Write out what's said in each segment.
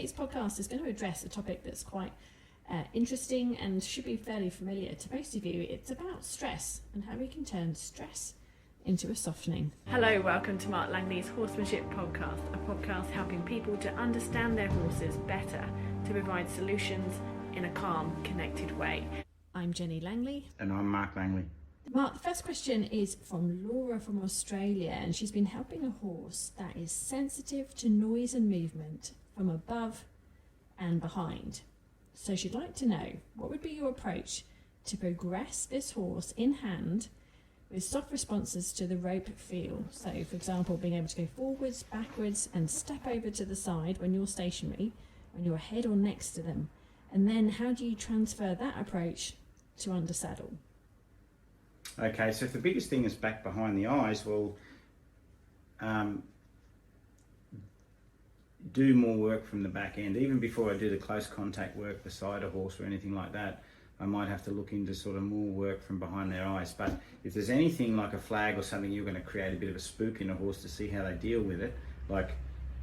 today's podcast is going to address a topic that's quite interesting and should be fairly familiar to most of you. It's about stress and how we can turn stress into a softening. Hello, welcome to Mark Langley's Horsemanship Podcast, a podcast helping people to understand their horses better, to provide solutions in a calm, connected way. I'm Jenny Langley. And I'm Mark Langley. Mark, the first question is from Laura from Australia, and she's been helping a horse that is sensitive to noise and movement from above and behind. So she'd like to know, what would be your approach to progress this horse in hand with soft responses to the rope feel? So, for example, being able to go forwards, backwards, and step over to the side when you're stationary, when you're ahead or next to them. And then how do you transfer that approach to under saddle? Okay, so if the biggest thing is back behind the eyes, well, do more work from the back end. Even before I do the close contact work beside a horse or anything like that, I might have to look into sort of more work from behind their eyes. But if there's anything like a flag or something, you're going to create a bit of a spook in a horse to see how they deal with it, like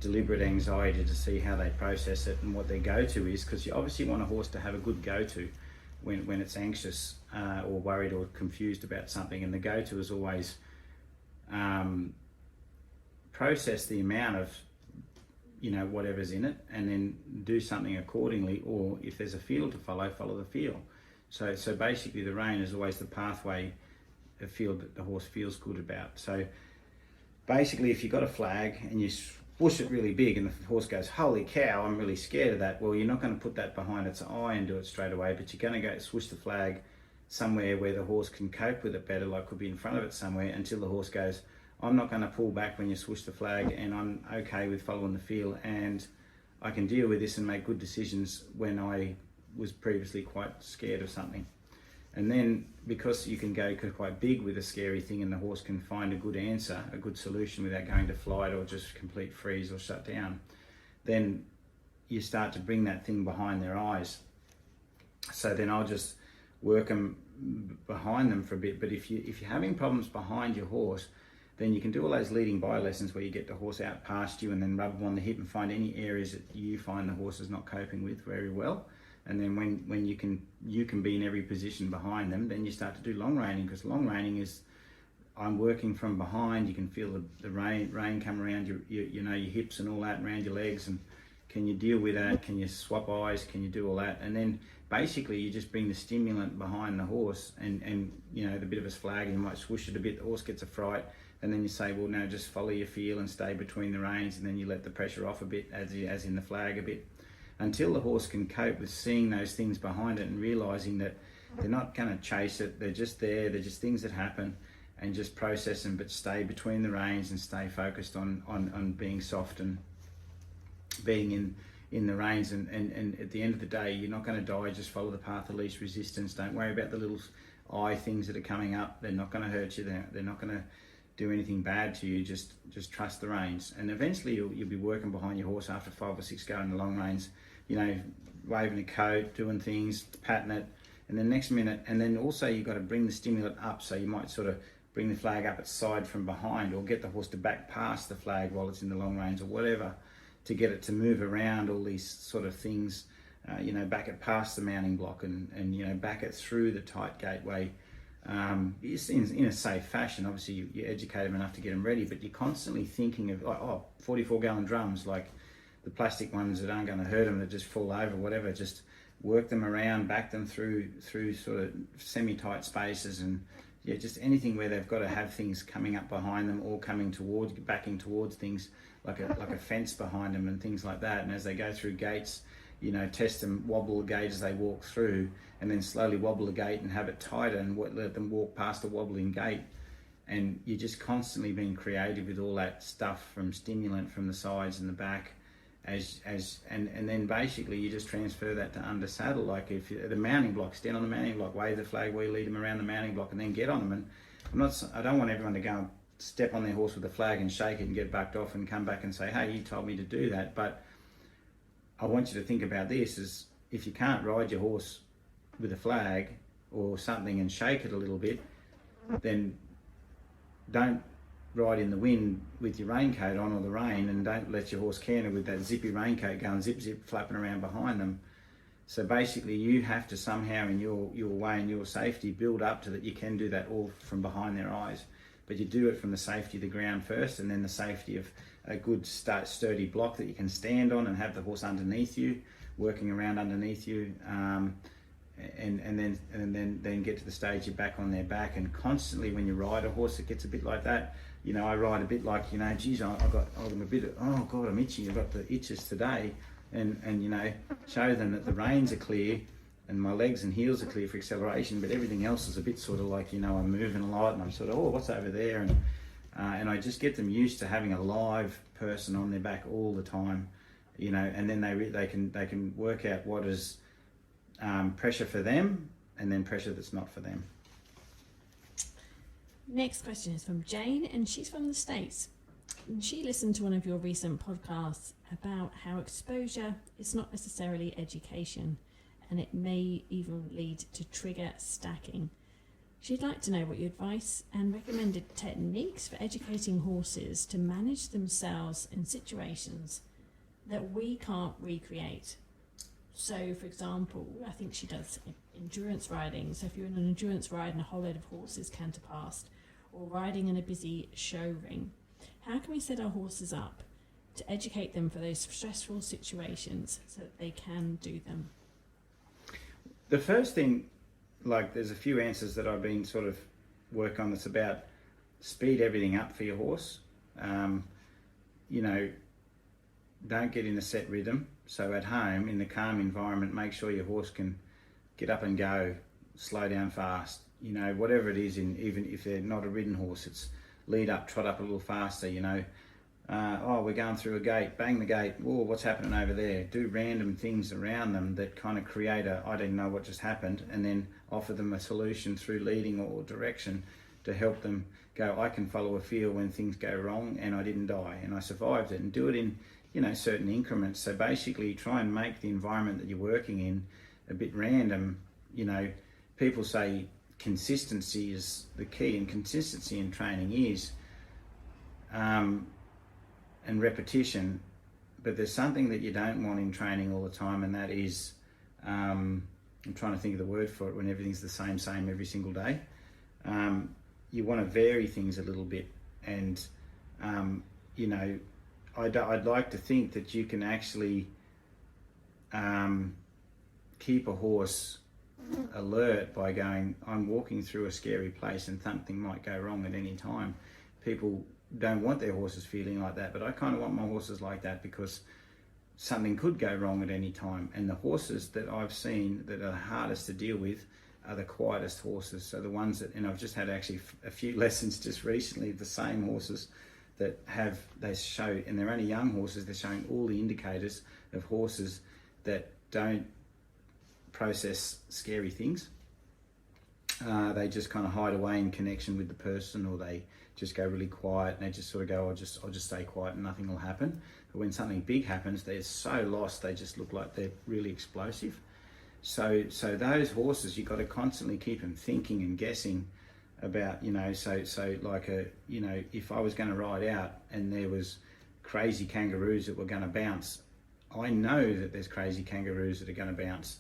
deliberate anxiety to see how they process it and what their go-to is, because you obviously want a horse to have a good go-to when it's anxious or worried or confused about something. And the go-to is always process the amount of whatever's in it and then do something accordingly, or if there's a field to follow the field. So basically the rein is always the pathway, a field that the horse feels good about. So basically if you've got a flag and you swoosh it really big and the horse goes, holy cow, I'm really scared of that, well, you're not going to put that behind its eye and do it straight away, but you're going to go swoosh the flag somewhere where the horse can cope with it better, like could be in front of it somewhere, until the horse goes, I'm not going to pull back when you swoosh the flag, and I'm okay with following the feel, and I can deal with this and make good decisions when I was previously quite scared of something. And then because you can go quite big with a scary thing and the horse can find a good answer, a good solution without going to flight or just complete freeze or shut down, then you start to bring that thing behind their eyes. So then I'll just work them behind them for a bit. But if you're having problems behind your horse, then you can do all those leading by lessons where you get the horse out past you and then rub them on the hip and find any areas that you find the horse is not coping with very well. And then when you can be in every position behind them, then you start to do long reining, because long reining is, I'm working from behind. You can feel the rein come around your hips and all that, around your legs, and can you deal with that? Can you swap eyes? Can you do all that? And then basically you just bring the stimulant behind the horse and the bit of a flag, and you might swoosh it a bit, the horse gets a fright, and then you say, well, no, just follow your feel and stay between the reins, and then you let the pressure off a bit, as in the flag a bit, until the horse can cope with seeing those things behind it and realising that they're not going to chase it, they're just there, they're just things that happen, and just process them, but stay between the reins and stay focused on being soft and being in the reins. And at the end of the day, you're not going to die, just follow the path of least resistance. Don't worry about the little eye things that are coming up, they're not going to hurt you, they're not going to do anything bad to you. Just trust the reins, and eventually you'll be working behind your horse after 5 or 6 going the long reins, waving a coat, doing things, patting it, and then next minute, and then also you've got to bring the stimulant up. So you might sort of bring the flag up its side from behind, or get the horse to back past the flag while it's in the long reins or whatever, to get it to move around all these sort of things, back it past the mounting block and back it through the tight gateway. In a safe fashion. Obviously you educate them enough to get them ready, but you're constantly thinking of 44 gallon drums, like the plastic ones that aren't going to hurt them, that just fall over, whatever. Just work them around, back them through sort of semi-tight spaces, and just anything where they've got to have things coming up behind them or backing towards things, like a fence behind them and things like that. And as they go through gates, test them, wobble the gate as they walk through, and then slowly wobble the gate and have it tighter and let them walk past the wobbling gate. And you're just constantly being creative with all that stuff, from stimulant from the sides and the back, and then basically you just transfer that to under saddle. Like if you're the mounting block, stand on the mounting block, wave the flag where you lead them around the mounting block, and then get on them. And I don't want everyone to go and step on their horse with a flag and shake it and get backed off and come back and say, hey, you told me to do that. But I want you to think about this: is if you can't ride your horse with a flag or something and shake it a little bit, then don't ride in the wind with your raincoat on or the rain, and don't let your horse canter with that zippy raincoat going zip zip flapping around behind them. So basically you have to somehow in your way and your safety build up to that you can do that all from behind their eyes. But you do it from the safety of the ground first, and then the safety of a good sturdy block that you can stand on and have the horse underneath you, working around underneath you, and then get to the stage you're back on their back. And constantly when you ride a horse it gets a bit like that. You know, I ride a bit like, you know, geez, I'm a bit, oh God, I'm itchy, I've got the itches today, and you know, show them that the reins are clear and my legs and heels are clear for acceleration, but everything else is a bit sort of like, you know, I'm moving a lot and I'm sort of, oh, what's over there? And I just get them used to having a live person on their back all the time, you know, and then they can work out what is pressure for them and then pressure that's not for them. Next question is from Jane, and she's from the States. And she listened to one of your recent podcasts about how exposure is not necessarily education, and it may even lead to trigger stacking. She'd like to know what your advice and recommended techniques for educating horses to manage themselves in situations that we can't recreate. So, for example, I think she does endurance riding. So if you're in an endurance ride and a whole load of horses canter past, or riding in a busy show ring, how can we set our horses up to educate them for those stressful situations so that they can do them? The first thing, like there's a few answers that I've been sort of work on that's about speed everything up for your horse. You know, don't get in a set rhythm. So at home, in the calm environment, make sure your horse can get up and go, slow down fast. You know, whatever it is, even if they're not a ridden horse, it's lead up, trot up a little faster, you know. Oh, we're going through a gate, bang the gate, whoa, what's happening over there? Do random things around them that kind of create I didn't know what just happened, and then offer them a solution through leading or direction to help them go, I can follow a feel when things go wrong and I didn't die and I survived it, and do it in, you know, certain increments. So basically try and make the environment that you're working in a bit random. You know, people say consistency is the key, and consistency in training is and repetition, but there's something that you don't want in training all the time, and that is I'm trying to think of the word for it when everything's the same every single day. You want to vary things a little bit, and you know, I'd like to think that you can actually keep a horse alert by going, I'm walking through a scary place and something might go wrong at any time. People don't want their horses feeling like that, but I kind of want my horses like that, because something could go wrong at any time. And the horses that I've seen that are the hardest to deal with are the quietest horses. So the ones that, and I've just had actually a few lessons just recently, the same horses that they show, and they're only young horses, they're showing all the indicators of horses that don't process scary things. They just kind of hide away in connection with the person, or they just go really quiet and they just sort of go, I'll just stay quiet and nothing will happen. But when something big happens, they're so lost, they just look like they're really explosive. So those horses, you've got to constantly keep them thinking and guessing about, you know, so like you know, if I was going to ride out and there was crazy kangaroos that were going to bounce, I know that there's crazy kangaroos that are going to bounce.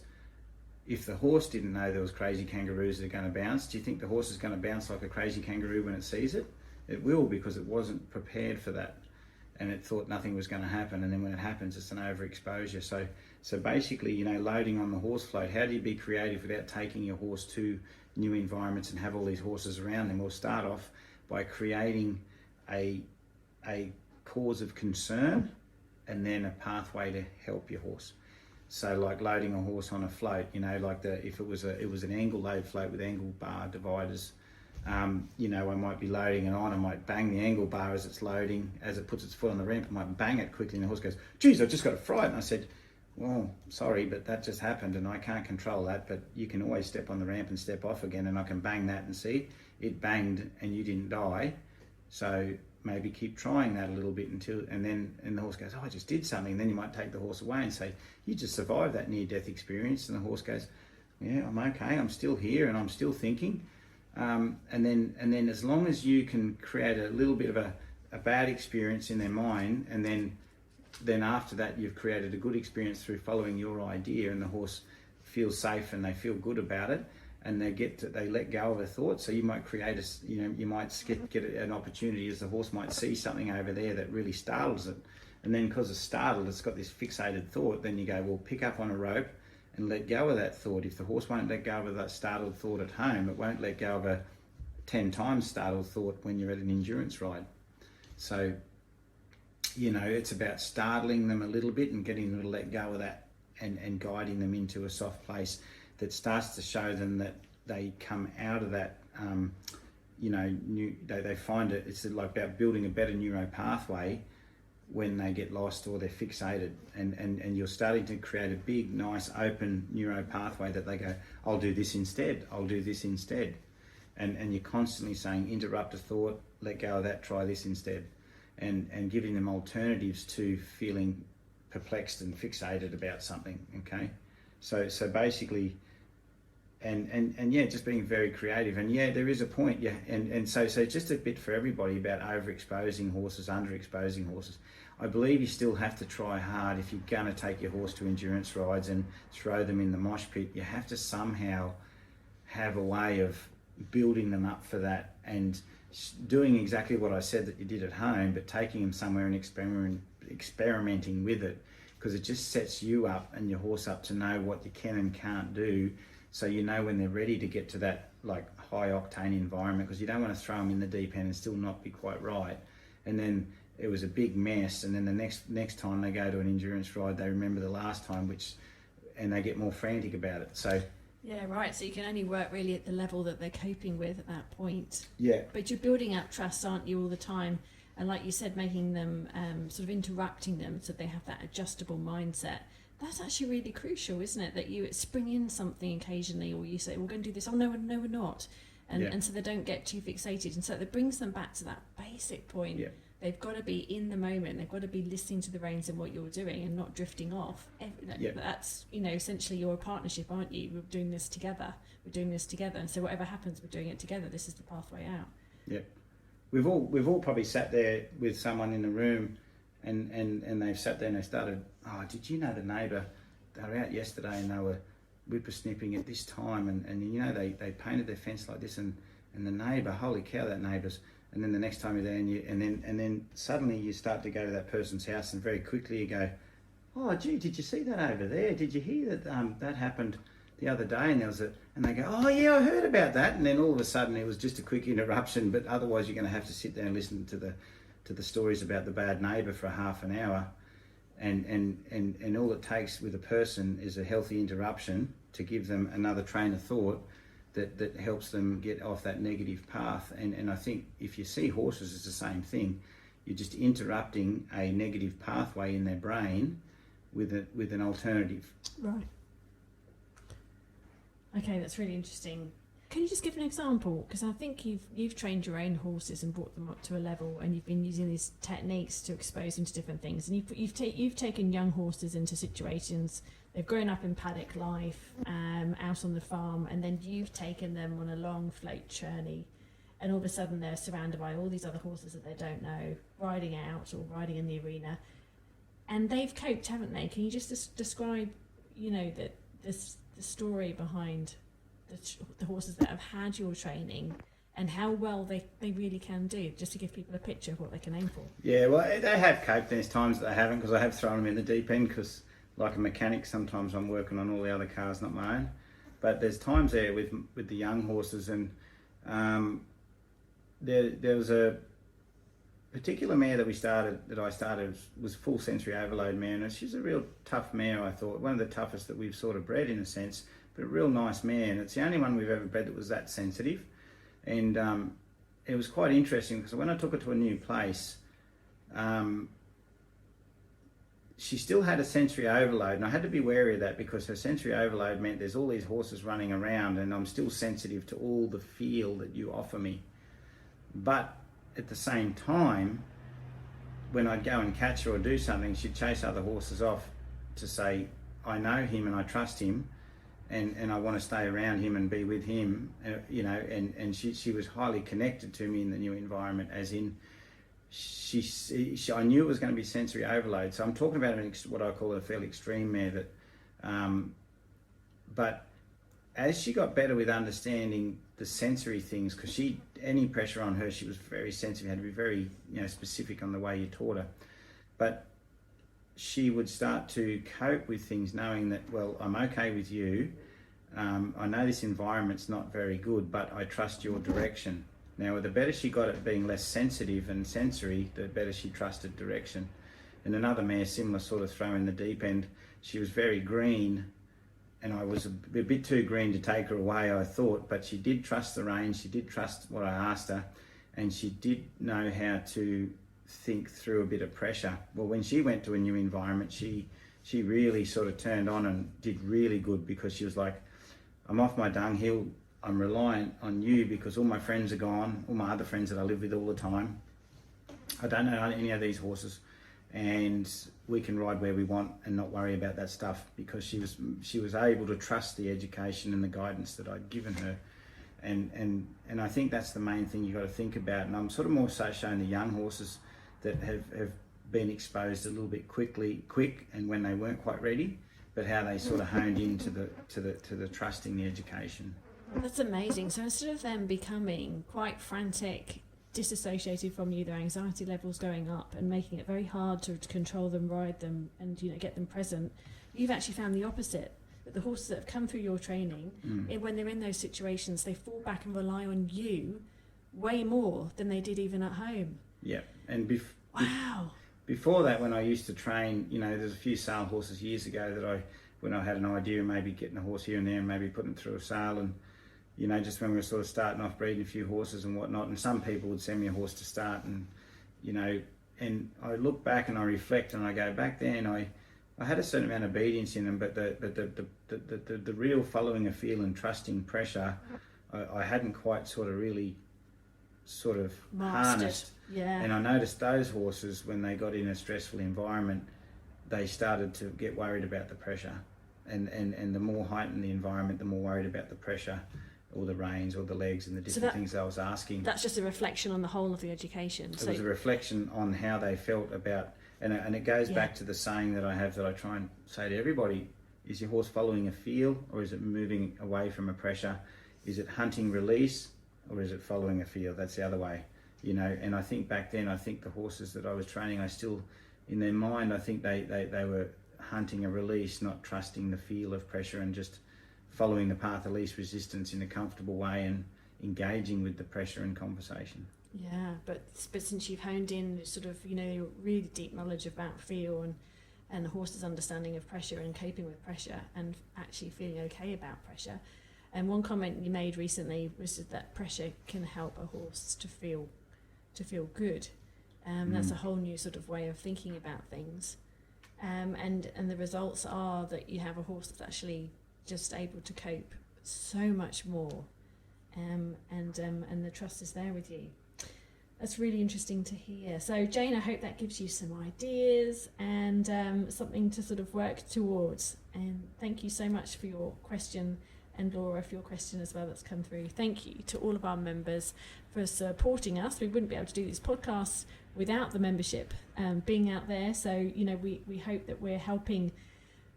If the horse didn't know there was crazy kangaroos that are going to bounce, do you think the horse is going to bounce like a crazy kangaroo when it sees it? It will, because it wasn't prepared for that, and it thought nothing was going to happen, and then when it happens, it's an overexposure. So basically, you know, loading on the horse float, how do you be creative without taking your horse to new environments and have all these horses around them? We'll start off by creating a cause of concern and then a pathway to help your horse. So like loading a horse on a float, you know, like if it was an angle load float with angle bar dividers, you know, I might be loading it on, I might bang the angle bar as it's loading, as it puts its foot on the ramp, I might bang it quickly and the horse goes, geez, I just got a fright. And I said, well, sorry, but that just happened and I can't control that, but you can always step on the ramp and step off again, and I can bang that and see it banged and you didn't die. So maybe keep trying that a little bit and the horse goes, oh, I just did something. And then you might take the horse away and say, you just survived that near-death experience. And the horse goes, yeah, I'm okay, I'm still here and I'm still thinking. and then as long as you can create a little bit of a bad experience in their mind, and then after that you've created a good experience through following your idea, and the horse feels safe and they feel good about it, and they let go of a thought. So you might create you might get an opportunity, as the horse might see something over there that really startles it, and then because it's startled, it's got this fixated thought. Then you go, well, pick up on a rope and let go of that thought. If the horse won't let go of that startled thought at home, it won't let go of a 10 times startled thought when you're at an endurance ride. So, it's about startling them a little bit and getting them to let go of that, and guiding them into a soft place that starts to show them that they come out of that, they find it's like about building a better neuro pathway when they get lost or they're fixated, and you're starting to create a big, nice, open neuro pathway that they go, I'll do this instead, and you're constantly saying, interrupt a thought, let go of that, try this instead, and giving them alternatives to feeling perplexed and fixated about something. Okay, so basically, and just being very creative, and there is a point, and so just a bit for everybody about overexposing horses, underexposing horses. I believe you still have to try hard if you're going to take your horse to endurance rides and throw them in the mosh pit. You have to somehow have a way of building them up for that, and doing exactly what I said that you did at home, but taking them somewhere and experimenting with it, because it just sets you up and your horse up to know what you can and can't do, so when they're ready to get to that like high octane environment, because you don't want to throw them in the deep end and still not be quite right, and then it was a big mess, and then the next time they go to an endurance ride, they remember the last time, and they get more frantic about it. So yeah, right. So you can only work really at the level that they're coping with at that point. Yeah. But you're building up trust, aren't you, all the time? And like you said, making them sort of interrupting them so they have that adjustable mindset. That's actually really crucial, isn't it? That you spring in something occasionally, or you say, we're going to do this. Oh, no, we're not. And so they don't get too fixated. And so it brings them back to that basic point. Yeah. They've got to be in the moment. They've got to be listening to the reins and what you're doing and not drifting off. That's, essentially you're a partnership, aren't you? We're doing this together. And so whatever happens, we're doing it together. This is the pathway out. Yeah. We've all probably sat there with someone in the room and they've sat there and they started, did you know the neighbour, they were out yesterday and they were whippersnipping at this time, and they painted their fence like this, and the neighbour, holy cow, that neighbour's. And then the next time you're there, and then suddenly you start to go to that person's house, and very quickly you go, oh gee, did you see that over there? Did you hear that that happened the other day? And and they go, oh yeah, I heard about that. And then all of a sudden it was just a quick interruption, but otherwise you're going to have to sit there and listen to the stories about the bad neighbour for half an hour. And all it takes with a person is a healthy interruption to give them another train of thought that helps them get off that negative path. And I think if you see horses, it's the same thing. You're just interrupting a negative pathway in their brain with an alternative. Right. Okay, that's really interesting. Can you just give an example? Because I think you've trained your own horses and brought them up to a level, and you've been using these techniques to expose them to different things. And you've taken young horses into situations. They've grown up in paddock life, out on the farm, and then you've taken them on a long float journey, and all of a sudden they're surrounded by all these other horses that they don't know, riding out or riding in the arena, and they've coped, haven't they? Can you just describe, the story behind the horses that have had your training and how well they really can do, just to give people a picture of what they can aim for? Yeah, well, they have coped. There's times that they haven't, because I have thrown them in the deep end, because like a mechanic, sometimes I'm working on all the other cars, not my own. But there's times there with the young horses, and there was a particular mare that I started was full sensory overload mare, and she's a real tough mare, I thought, one of the toughest that we've sort of bred in a sense, but a real nice mare, and it's the only one we've ever bred that was that sensitive. And it was quite interesting, because when I took her to a new place, she still had a sensory overload, and I had to be wary of that, because her sensory overload meant there's all these horses running around and I'm still sensitive to all the feel that you offer me. But at the same time, when I'd go and catch her or do something, she'd chase other horses off to say, I know him and I trust him, and I want to stay around him and be with him, you know, and she was highly connected to me in the new environment, as in I knew it was going to be sensory overload. So I'm talking about what I call a fairly extreme mare that, but as she got better with understanding the sensory things, because any pressure on her, she was very sensitive, had to be very, you know, specific on the way you taught her. But she would start to cope with things knowing that, well, I'm okay with you. I know this environment's not very good, but I trust your direction. Now, the better she got at being less sensitive and sensory, the better she trusted direction. And another mare, similar sort of throw in the deep end, she was very green, and I was a bit too green to take her away, I thought, but she did trust the reins, she did trust what I asked her, and she did know how to think through a bit of pressure. Well, when she went to a new environment, she really sort of turned on and did really good, because she was like, I'm off my dunghill, I'm reliant on you because all my friends are gone, all my other friends that I live with all the time. I don't know any of these horses, and we can ride where we want and not worry about that stuff, because she was able to trust the education and the guidance that I'd given her. And I think that's the main thing you've got to think about. And I'm sort of more so showing the young horses that have been exposed a little bit quick and when they weren't quite ready, but how they sort of honed into the trusting the education. That's amazing. So instead of them becoming quite frantic, disassociated from you, their anxiety levels going up and making it very hard to control them, ride them, and, you know, get them present, you've actually found the opposite. That the horses that have come through your training, when they're in those situations, they fall back and rely on you way more than they did even at home. Yeah, and wow. Before that, when I used to train, you know, there's a few sale horses years ago that when I had an idea of maybe getting a horse here and there and maybe putting it through a sale, and, you know, just when we were sort of starting off breeding a few horses and whatnot, and some people would send me a horse to start, and, you know, and I look back and I reflect and I go, back then I had a certain amount of obedience in them, but the real following a feel and trusting pressure, I hadn't quite sort of really sort of harnessed. Yeah. And I noticed those horses, when they got in a stressful environment, they started to get worried about the pressure, and the more heightened the environment, the more worried about the pressure, or the reins, or the legs, and the different things I was asking. That's just a reflection on the whole of the education. It was a reflection on how they felt about, and it goes back to the saying that I have, that I try and say to everybody: is your horse following a feel, or is it moving away from a pressure? Is it hunting release, or is it following a feel? That's the other way, you know. And I think back then, I think the horses that I was training, I still, in their mind, I think they were hunting a release, not trusting the feel of pressure, and just following the path of least resistance in a comfortable way, and engaging with the pressure and conversation. Yeah, but since you've honed in sort of, you know, really deep knowledge about feel and the horse's understanding of pressure and coping with pressure and actually feeling okay about pressure. And one comment you made recently was that pressure can help a horse to feel good. That's a whole new sort of way of thinking about things. And the results are that you have a horse that's actually just able to cope so much more, and the trust is there with you. That's really interesting to hear. So Jane, I hope that gives you some ideas and something to sort of work towards. And thank you so much for your question, and Laura for your question as well that's come through. Thank you to all of our members for supporting us. We wouldn't be able to do these podcasts without the membership being out there. So, you know, we hope that we're helping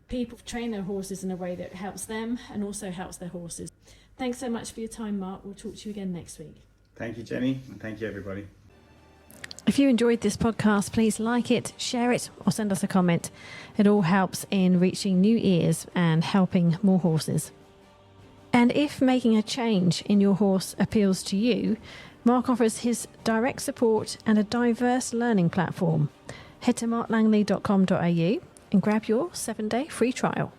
people train their horses in a way that helps them and also helps their horses. Thanks so much for your time, Mark. We'll talk to you again next week. Thank you, Jenny, and thank you, everybody. If you enjoyed this podcast, please like it, share it, or send us a comment. It all helps in reaching new ears and helping more horses. And if making a change in your horse appeals to you, Mark offers his direct support and a diverse learning platform. Head to marklangley.com.au and grab your 7-day free trial.